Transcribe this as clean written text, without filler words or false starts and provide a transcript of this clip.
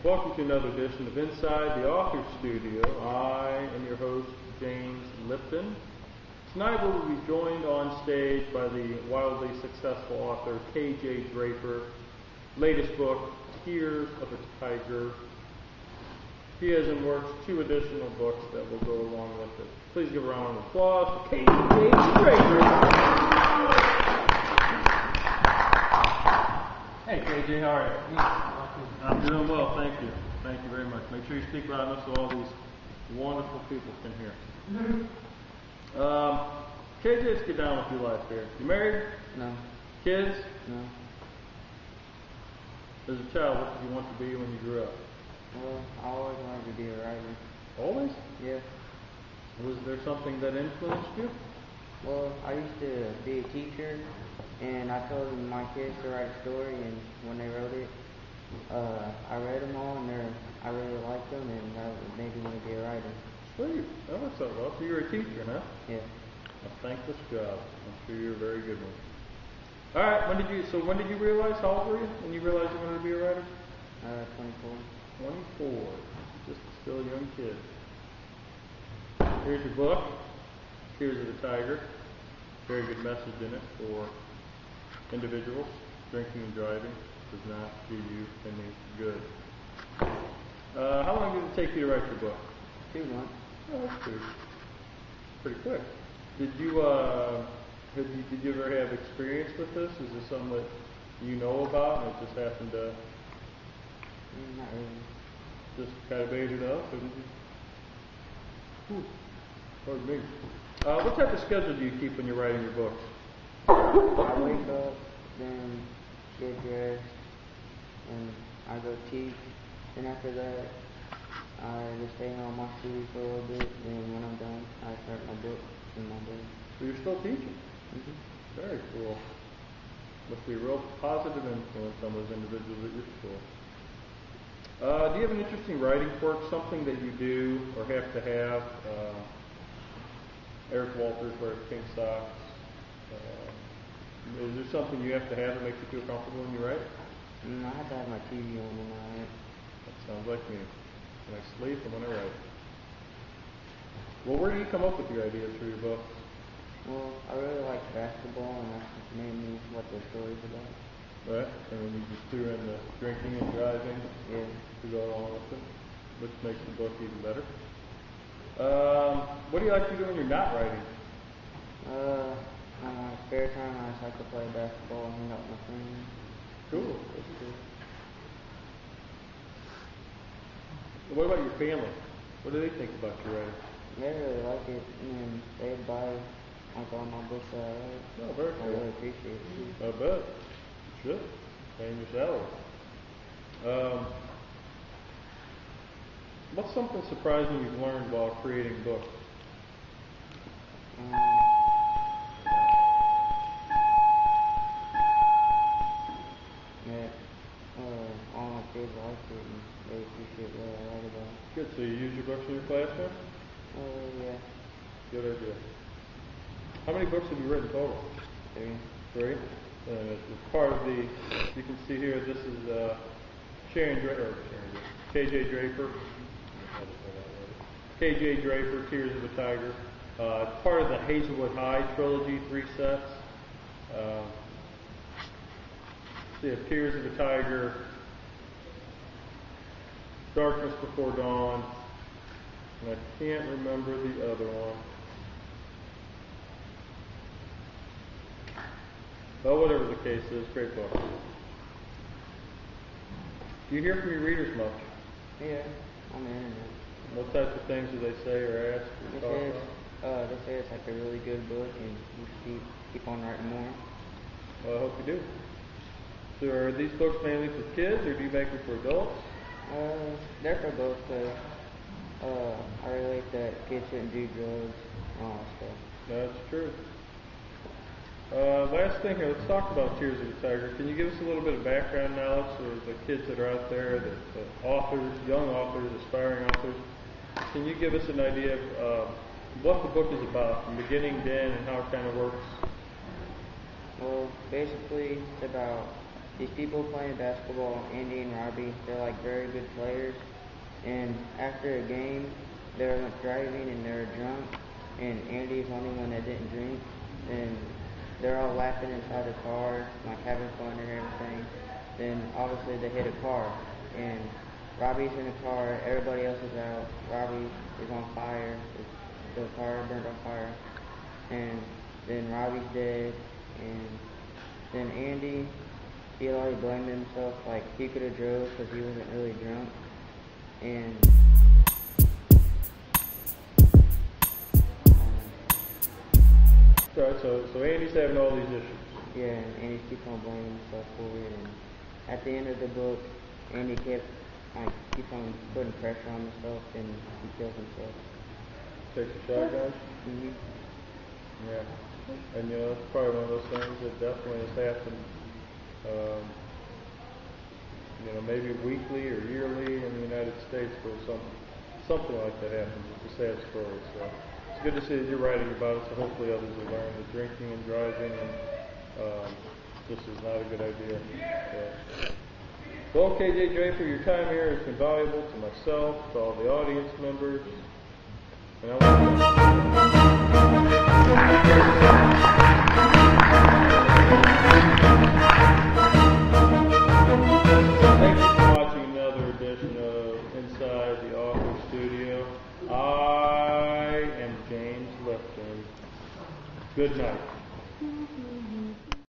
Welcome to another edition of Inside the Author Studio. I am your host, James Lipton. Tonight we will be joined on stage by the wildly successful author K.J. Draper. Latest book, Tears of a Tiger. He has in works 2 additional books that will go along with it. Please give a round of applause for K.J. Draper. Hey KJ, how are you? I'm doing well, thank you. Thank you very much. Make sure you speak loud enough so all these wonderful people can hear. KJ, let's get down with your life here. You married? No. Kids? No. As a child, what did you want to be when you grew up? Well, I always wanted to be a writer. Always? Yeah. Was there something that influenced you? Well, I used to be a teacher, and I told my kids to write a story, and when they wrote it, I read them all, and I really liked them, and that made me want to be a writer. Sweet. That works out well. So you're a teacher, huh? Yeah. A thankless job. I'm sure you're a very good one. All right. When did you realize? How old were you when you realized you wanted to be a writer? 24. 24. Just still a young kid. Here's your book, Tears of the Tiger. Very good message in it for individuals. Drinking and driving does not do you any good. How long did it take you to write your book? 2 months. Oh, that's pretty quick. Did you ever have experience with this? Is this something that you know about and it just happened to Not really. just kind of made it up? Or did you? Pardon me. What type of schedule do you keep when you're writing your books? I wake up, then get dressed, and I go teach. Then after that, I just stay home, watch TV for a little bit, and when I'm done, I start my book in my bed. So you're still teaching? Mm-hmm. Very cool. Must be a real positive influence on those individuals at your school. Do you have an interesting writing quirk, something that you do or have to have? Eric Walters wears pink socks. Is there something you have to have that makes you feel comfortable when you write? I have to have my TV on when I write. That sounds like me. When I sleep and when I write. Well, where do you come up with your ideas for your books? Well, I really like basketball, and that's mainly what the story's about. Right, and then you just threw in the drinking and driving Yeah. to go along with it, which makes the book even better. What do you like to do when you're not writing? On my spare time, I just like to play basketball and hang out with my friends. Cool. That's cool. What about your family? What do they think about your writing? They really like it, and they buy like all my books that I write. Oh, very cool. I really appreciate it. I bet. You should. Paying your salary. What's something surprising you've learned while creating books? That all my kids like it, and they appreciate what I write about. Good. So you use your books in your classroom? Yeah. Good idea. How many books have you written total? 3. 3. As part of the, you can see here, this is K.J. Draper. K.J. Draper, Tears of a Tiger. It's part of the Hazelwood High trilogy, 3 sets. So you have Tears of a Tiger, Darkness Before Dawn, and I can't remember the other one. Well, whatever the case is, great book. Do you hear from your readers much? Yeah, on the internet. What types of things do they say or ask or talk about? They say it's like a really good book, and you should keep on writing more. Well, I hope you do. So are these books mainly for kids, or do you make them for adults? They're for both, because I relate that kids shouldn't do drugs and all that stuff. That's true. Last thing here, let's talk about Tears of the Tiger. Can you give us a little bit of background knowledge for the kids that are out there, the authors, young authors, aspiring authors? Can you give us an idea of what the book is about from beginning to end and how it kind of works? Well, basically, it's about these people playing basketball, Andy and Robbie, they're like very good players. And after a game, they were like driving and they were drunk, and Andy's the only one that didn't drink. And they're all laughing inside the car, like having fun and everything. Then obviously they hit a car, and Robbie's in the car, everybody else is out. Robbie is on fire. The car burned on fire. And then Robbie's dead. And then Andy, he already blamed himself, like he could have drove because he wasn't really drunk. And so Andy's having all these issues. yeah, and Andy keeps on blaming himself for it. And at the end of the book, Andy keeps on putting pressure on himself, and he kills himself. Takes a shotgun. Mm-hmm. Yeah, and it's probably one of those things that definitely has happened. Maybe weekly or yearly in the United States where something like that happens. It's a sad story. So it's good to see that you're writing about it. So hopefully others will learn that drinking and driving and this is not a good idea. Well, KJ Draper, your time here has been valuable to myself, to all the audience members. And thank you for watching another edition of Inside the Author Studio. I am James Lipton. Good night.